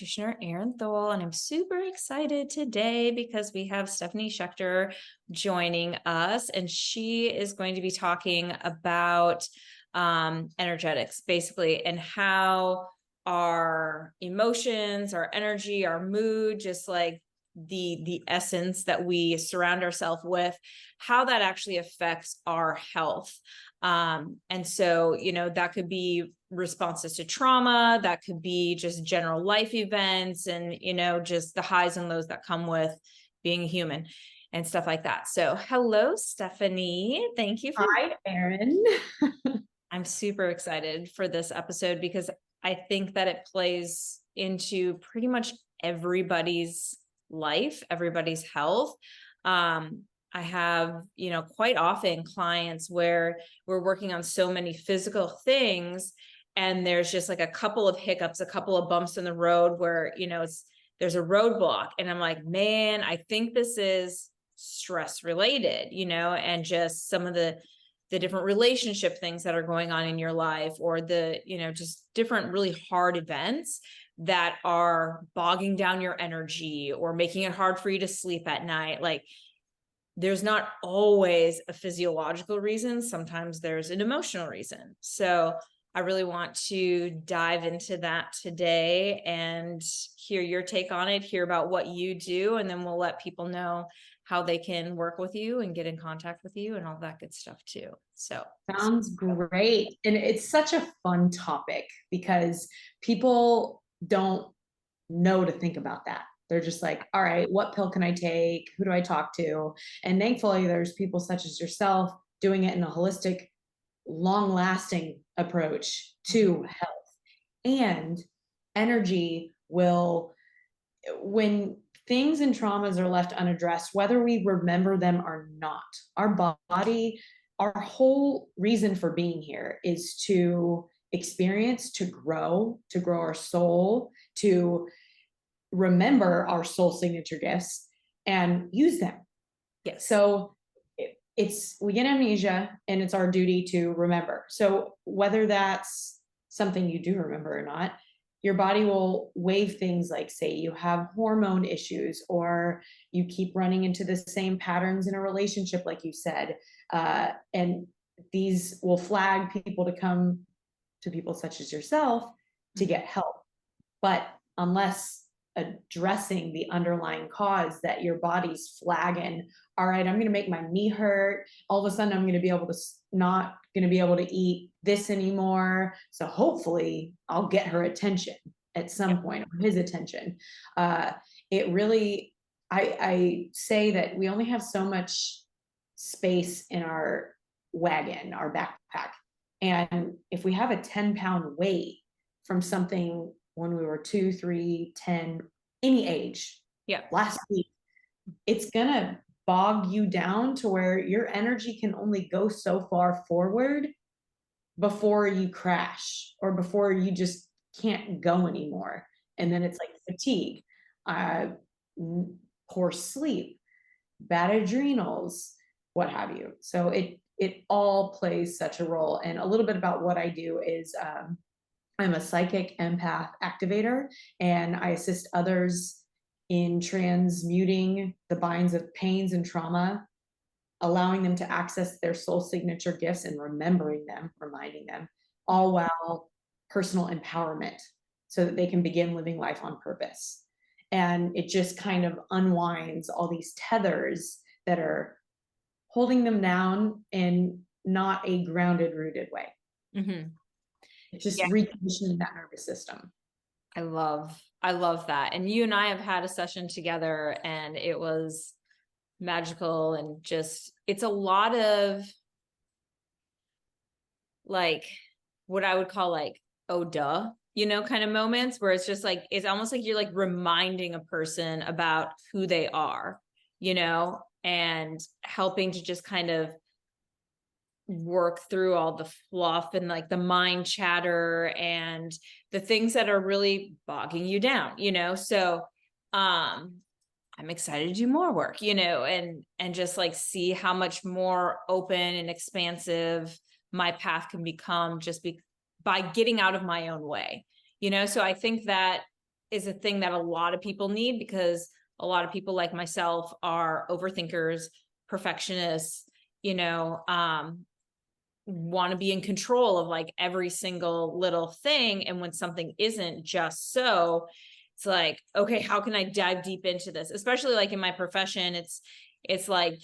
practitioner Erin Thole, and I'm super excited today because we have Stephanie Schechter joining us, and she is going to be talking about energetics, basically, and how our emotions, our energy, our mood, just like the essence that we surround ourselves with, how that actually affects our health. And so, that could be responses to trauma, that could be just general life events, and, just the highs and lows that come with being human and stuff like that. So, hello, Stephanie. Thank you for. Hi, Erin. I'm super excited for this episode because I think that it plays into pretty much everybody's life, everybody's health. I have, quite often clients where we're working on so many physical things, and there's just like a couple of hiccups, a couple of bumps in the road where, there's a roadblock. And I'm like, man, I think this is stress related, and just some of the different relationship things that are going on in your life, or the, just different really hard events that are bogging down your energy or making it hard for you to sleep at night. Like, there's not always a physiological reason. Sometimes there's an emotional reason. So I really want to dive into that today and hear your take on it, hear about what you do, and then we'll let people know how they can work with you and get in contact with you and all that good stuff too. So Sounds great. And it's such a fun topic because people don't know to think about that. They're just like, all right, what pill can I take? Who do I talk to? And thankfully, there's people such as yourself doing it in a holistic, long lasting approach to health. And energy will, when things and traumas are left unaddressed, whether we remember them or not, our body, our whole reason for being here is to experience, to grow our soul, to remember our soul signature gifts and use them. yes. So it's we get amnesia and it's our duty to remember. So whether that's something you do remember or not, your body will wave things like, say you have hormone issues, or you keep running into the same patterns in a relationship, like you said, and these will flag people to come to people such as yourself to get help. But unless addressing the underlying cause that your body's flagging, all right, I'm going to make my knee hurt, all of a sudden I'm going to be able to not going to be able to eat this anymore, so hopefully I'll get her attention at some point, or his attention. It really, I say that we only have so much space in our wagon, our backpack, and if we have a 10-pound weight from something when we were 2, 3, 10, any age, last week, it's gonna bog you down to where your energy can only go so far forward before you crash, or before you just can't go anymore. And then it's like fatigue, poor sleep, bad adrenals, what have you. So it all plays such a role. And a little bit about what I do is I'm a psychic empath activator, and I assist others in transmuting the binds of pains and trauma, allowing them to access their soul signature gifts and remembering them, reminding them, all while personal empowerment, so that they can begin living life on purpose. And it just kind of unwinds all these tethers that are holding them down in not a grounded, rooted way. Mm-hmm. It's just reconditioning that nervous system. I love that. And you and I have had a session together, and it was magical, and just, it's a lot of like what I would call like, oh, duh, kind of moments where it's just like, it's almost like you're like reminding a person about who they are, and helping to just kind of work through all the fluff and like the mind chatter and the things that are really bogging you down, so I'm excited to do more work, and just like see how much more open and expansive my path can become, just by getting out of my own way, so I think that is a thing that a lot of people need, because a lot of people like myself are overthinkers, perfectionists, you know, want to be in control of like every single little thing. And when something isn't just so, it's like, okay, how can I dive deep into this? Especially like in my profession, it's like,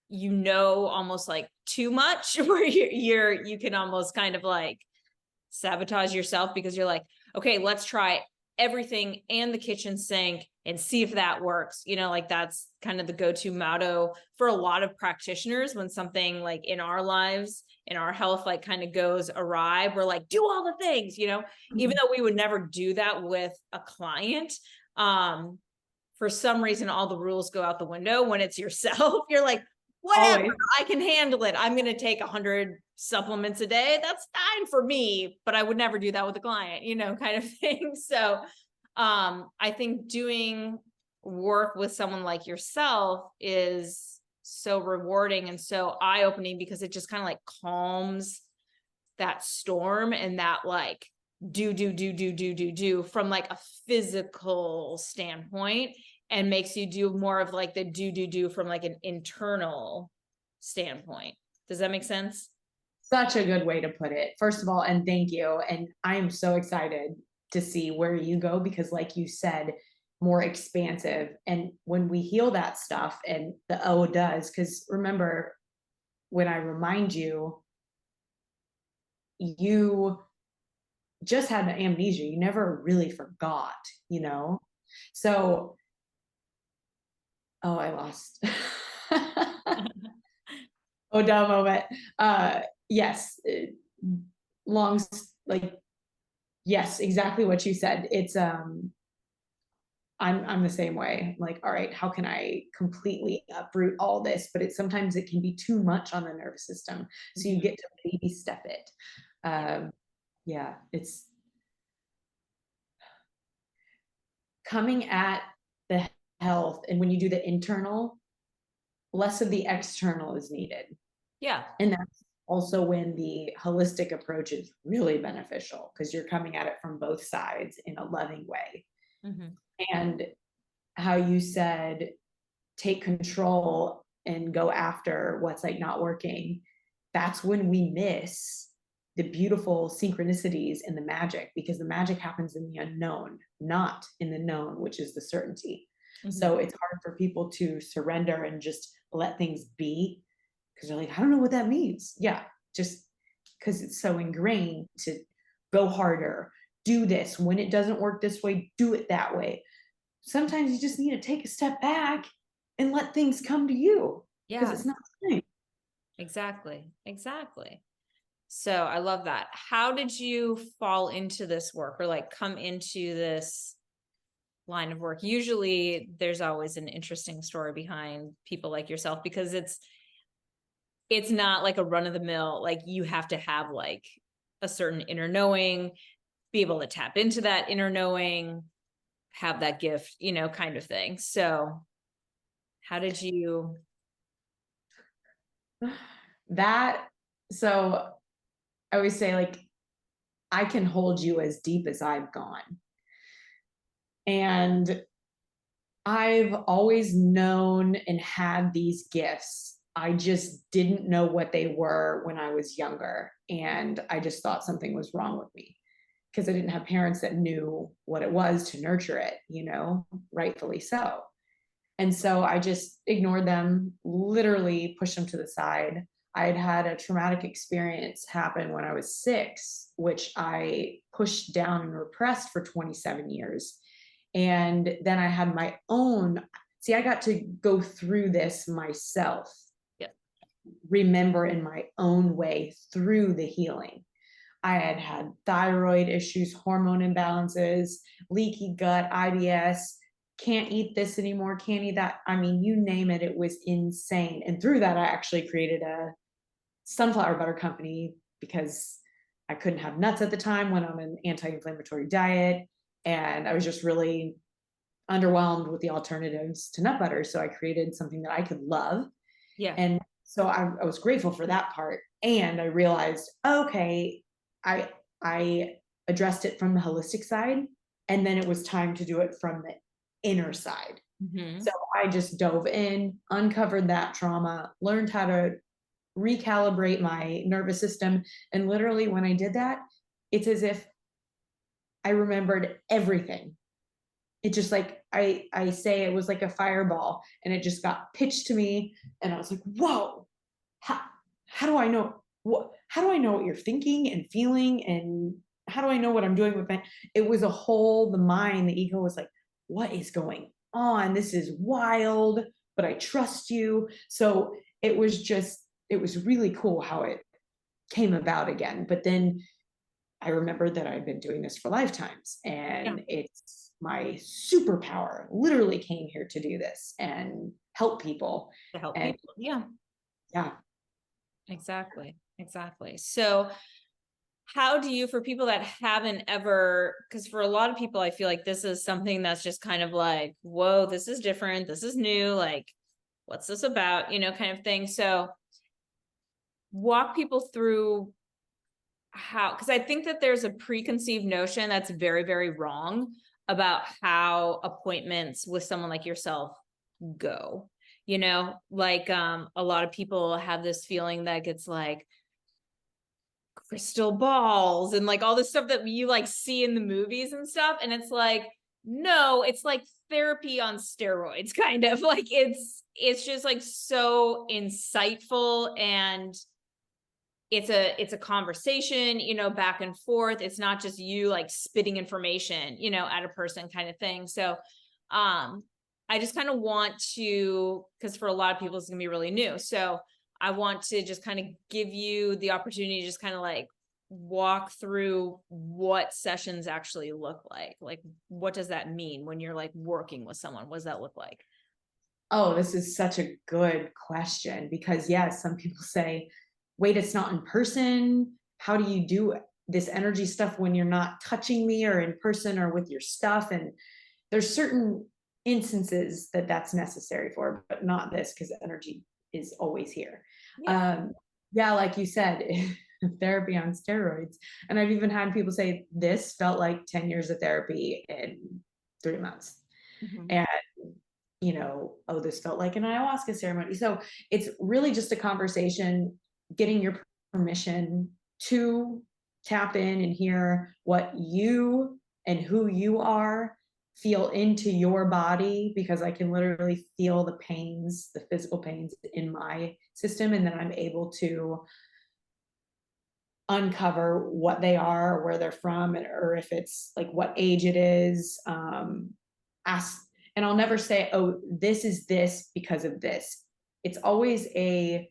you know, almost like too much, where you can almost kind of like sabotage yourself, because you're like, okay, let's try everything and the kitchen sink and see if that works. You know, like that's kind of the go-to motto for a lot of practitioners when something like in our lives, in our health, like kind of goes awry. We're like, do all the things, you know, even though we would never do that with a client. For some reason, all the rules go out the window when it's yourself. You're like, whatever, Always. I can handle it. I'm going to take 100 supplements a day. That's fine for me, but I would never do that with a client, you know, kind of thing. So, I think doing work with someone like yourself is so rewarding and so eye-opening, because it just kind of like calms that storm and that like do from like a physical standpoint, and makes you do more of like the do from like an internal standpoint. Does that make sense? Such a good way to put it. First of all, and thank you. And I am so excited to see where you go because, like you said, more expansive. And when we heal that stuff, and the O does, because remember, when I remind you, you just had an amnesia, you never really forgot, you know? So, oh, I lost. Oh, duh moment. Yes, long, like, yes, exactly what you said. It's I'm the same way. Like, all right, how can I completely uproot all this? But it's sometimes it can be too much on the nervous system. So you get to baby step it. Yeah, it's coming at the health, and when you do the internal, less of the external is needed. Yeah. And that's also when the holistic approach is really beneficial because you're coming at it from both sides in a loving way. Mm-hmm. And how you said, take control and go after what's like not working, that's when we miss the beautiful synchronicities and the magic, because the magic happens in the unknown, not in the known, which is the certainty. Mm-hmm. So it's hard for people to surrender and just let things be because they're like, I don't know what that means. Yeah, just because it's so ingrained to go harder, do this. When it doesn't work this way, do it that way. Sometimes you just need to take a step back and let things come to you because Yeah, it's not the same. exactly. So I love that. How did you fall into this work, or like come into this line of work? Usually there's always an interesting story behind people like yourself, because it's not like a run of the mill, like you have to have like a certain inner knowing, be able to tap into that inner knowing, have that gift, you know, kind of thing. So how did you? That, so I always say, like, I can hold you as deep as I've gone. And I've always known and had these gifts. I just didn't know what they were when I was younger. And I just thought something was wrong with me because I didn't have parents that knew what it was to nurture it, you know, rightfully so. And so I just ignored them, literally pushed them to the side. I had had a traumatic experience happen when I was 6, which I pushed down and repressed for 27 years. And then I had my own, see, I got to go through this myself, Yeah. remember in my own way through the healing. I had had thyroid issues, hormone imbalances, leaky gut, IBS, can't eat this anymore, can't eat that. I mean, you name it, it was insane. And through that, I actually created a sunflower butter company because I couldn't have nuts at the time, went on an anti-inflammatory diet, and I was just really underwhelmed with the alternatives to nut butter. So I created something that I could love. Yeah. And so I was grateful for that part. And I realized, okay, I addressed it from the holistic side. And then it was time to do it from the inner side. So I just dove in, uncovered that trauma, learned how to recalibrate my nervous system. And literally, when I did that, it's as if I remembered everything. It just like I say it was like a fireball, and it just got pitched to me, and I was like, whoa, how, how do I know how do I know what you're thinking and feeling, and how do I know what I'm doing with my, it was a whole, the mind, the ego was like, what is going on? This is wild, but I trust you. So it was just, it was really cool how it came about again. But then I remembered that I've been doing this for lifetimes, Yeah. and it's my superpower. Literally came here to do this and help people. To help And people. Yeah, yeah. exactly. Exactly. So how do you, for people that haven't ever, because for a lot of people, I feel like this is something that's just kind of like, whoa, this is different. This is new. Like, what's this about? Kind of thing. So walk people through how, because I think that there's a preconceived notion that's very, very wrong about how appointments with someone like yourself go. Like a lot of people have this feeling that it's like crystal balls and like all this stuff that you like see in the movies and stuff. And it's like, no, it's like therapy on steroids, kind of like it's just like so insightful, and it's a conversation, back and forth. It's not just you like spitting information, at a person, kind of thing. So I just kind of want to, because for a lot of people it's gonna be really new. So I want to just kind of give you the opportunity to just kind of like walk through what sessions actually look like. Like, what does that mean when you're like working with someone? What does that look like? Oh, this is such a good question, because yes, some people say, wait, it's not in person. How do you do this energy stuff when you're not touching me or in person or with your stuff? And there's certain instances that that's necessary for, but not this, because energy is always here. Yeah. Yeah, like you said, therapy on steroids. And I've even had people say this felt like 10 years of therapy in 3 months. Mhm. And oh, this felt like an ayahuasca ceremony. So it's really just a conversation, getting your permission to tap in and hear what you and who you are, feel into your body, because I can literally feel the pains, the physical pains in my system. And then I'm able to uncover what they are, where they're from, or if it's like what age it is. Ask, and I'll never say, oh, this is this because of this. It's always a,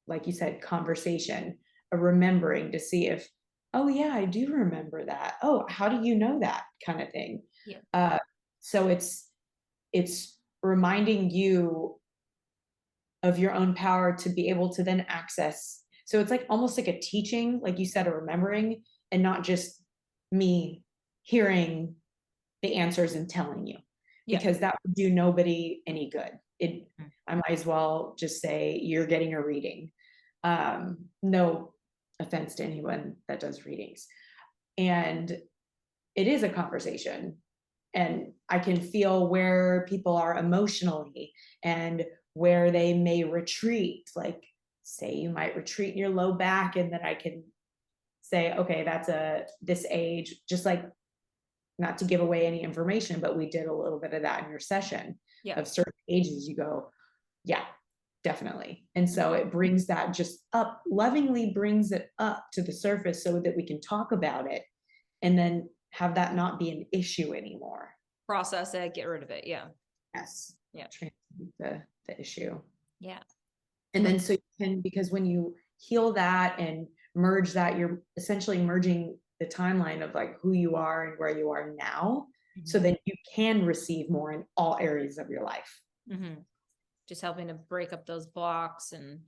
like you said, conversation, a remembering to see if, oh yeah, I do remember that. Oh, how do you know that, kind of thing. Yeah. So it's reminding you of your own power to be able to then access. So it's like almost like a teaching, like you said, a remembering, and not just me hearing the answers and telling you, Yeah. because that would do nobody any good. I might as well just say you're getting a reading. No offense to anyone that does readings. And it is a conversation, and I can feel where people are emotionally and where they may retreat. Like, say you might retreat in your low back, and then I can say, okay, that's this age, just like, not to give away any information, but we did a little bit of that in your session. Yeah. Of certain ages, you go, yeah, definitely. And so it brings that just up, lovingly brings it up to the surface so that we can talk about it, and then have that not be an issue anymore. Process it, get rid of it. Yeah. Yes. Yeah. Transmute the issue. Yeah. And then so you can, because when you heal that and merge that, you're essentially merging the timeline of like who you are and where you are now, so that you can receive more in all areas of your life. Just helping to break up those blocks and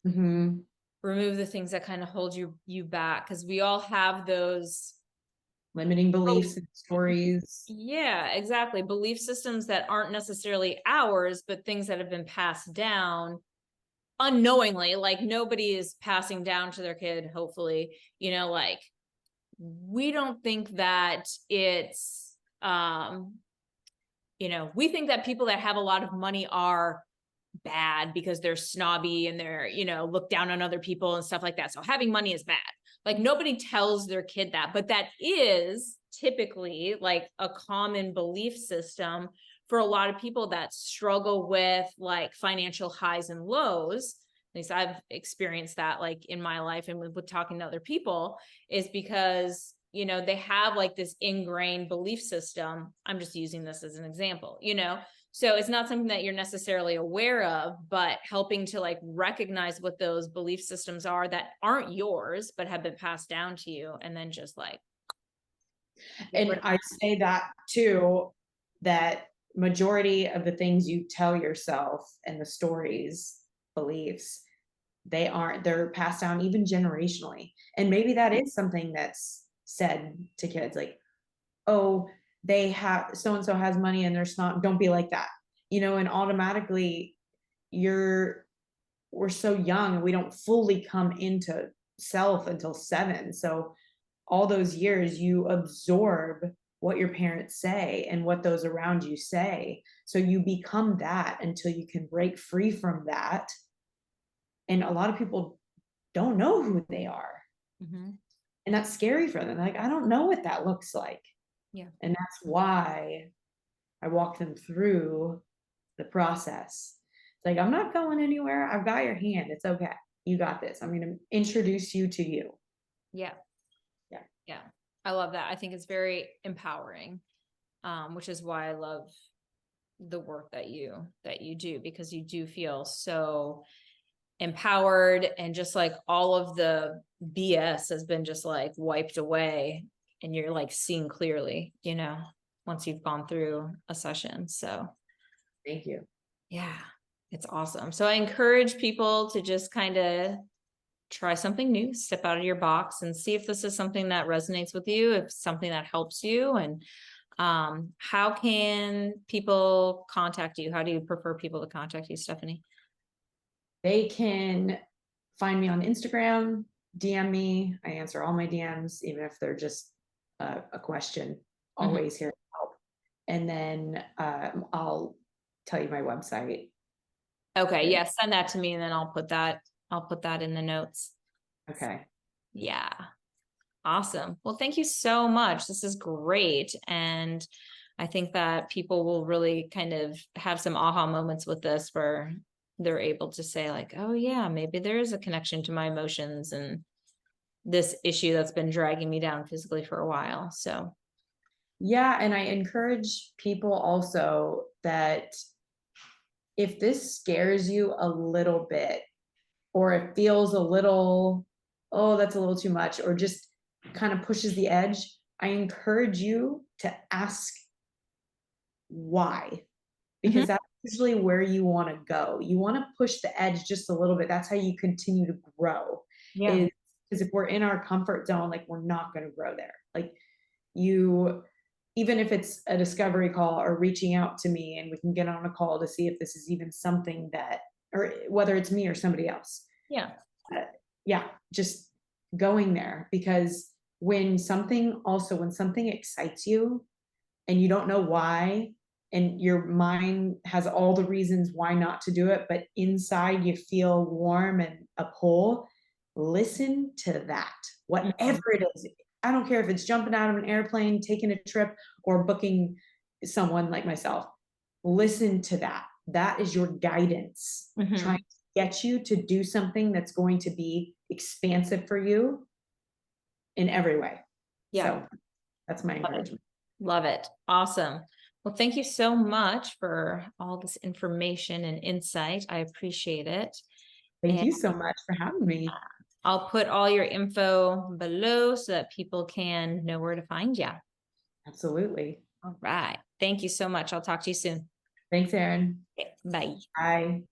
Mm-hmm. remove the things that kind of hold you back, because we all have those Limiting beliefs and stories. Yeah, exactly. Belief systems that aren't necessarily ours, but things that have been passed down unknowingly. Like, nobody is passing down to their kid, hopefully, like, we don't think that it's we think that people that have a lot of money are bad because they're snobby and they're, look down on other people and stuff like that. So having money is bad. Like nobody tells their kid that, but that is typically like a common belief system for a lot of people that struggle with like financial highs and lows. At least I've experienced that like in my life and with talking to other people, is because they have like this ingrained belief system. I'm just using this as an example, so it's not something that you're necessarily aware of, but helping to like recognize what those belief systems are that aren't yours, but have been passed down to you. And then just like. And I say that too, that majority of the things you tell yourself and the stories, beliefs, they're passed down even generationally. And maybe that is something that's said to kids like, oh, they have so-and-so has money and they're not, don't be like that, and automatically we're so young and we don't fully come into self until 7. So all those years you absorb what your parents say and what those around you say. So you become that until you can break free from that. And a lot of people don't know who they are. Mm-hmm. And that's scary for them. Like, I don't know what that looks like. Yeah. And that's why I walk them through the process. It's like, I'm not going anywhere. I've got your hand. It's okay. You got this. I'm going to introduce you to you. Yeah. Yeah. Yeah. I love that. I think it's very empowering, which is why I love the work that you do, because you do feel so empowered and just like all of the BS has been just like wiped away and you're like seeing clearly, once you've gone through a session. So thank you. Yeah, it's awesome. So I encourage people to just kind of try something new, step out of your box and see if this is something that resonates with you, if it's something that helps you. And how can people contact you? How do you prefer people to contact you, Stephanie? They can find me on Instagram, DM me. I answer all my DMs, even if they're just a question. Always here to help. And then I'll tell you my website. Okay, yeah, send that to me and then I'll put that in the notes. Okay. Yeah. Awesome. Well, thank you so much. This is great. And I think that people will really kind of have some aha moments with this where they're able to say like, oh yeah, maybe there is a connection to my emotions and this issue that's been dragging me down physically for a while. So yeah, and I encourage people also that if this scares you a little bit, or it feels a little, oh, that's a little too much, or just kind of pushes the edge, I encourage you to ask why, because that's usually where you want to go. You want to push the edge just a little bit. That's how you continue to grow. yeah. Is because if we're in our comfort zone, like we're not going to grow there. Like you, even if it's a discovery call or reaching out to me and we can get on a call to see if this is even something that, or whether it's me or somebody else. Yeah. Yeah, just going there, because when something excites you and you don't know why, and your mind has all the reasons why not to do it, but inside you feel warm and a pull, listen to that, whatever it is. I don't care if it's jumping out of an airplane, taking a trip, or booking someone like myself. Listen to that. That is your guidance, trying to get you to do something that's going to be expansive for you in every way. Yeah. So that's my encouragement. Love it. Awesome. Well, thank you so much for all this information and insight. I appreciate it. Thank you so much for having me. I'll put all your info below so that people can know where to find you. Absolutely. All right. Thank you so much. I'll talk to you soon. Thanks, Erin. Okay, bye. Bye.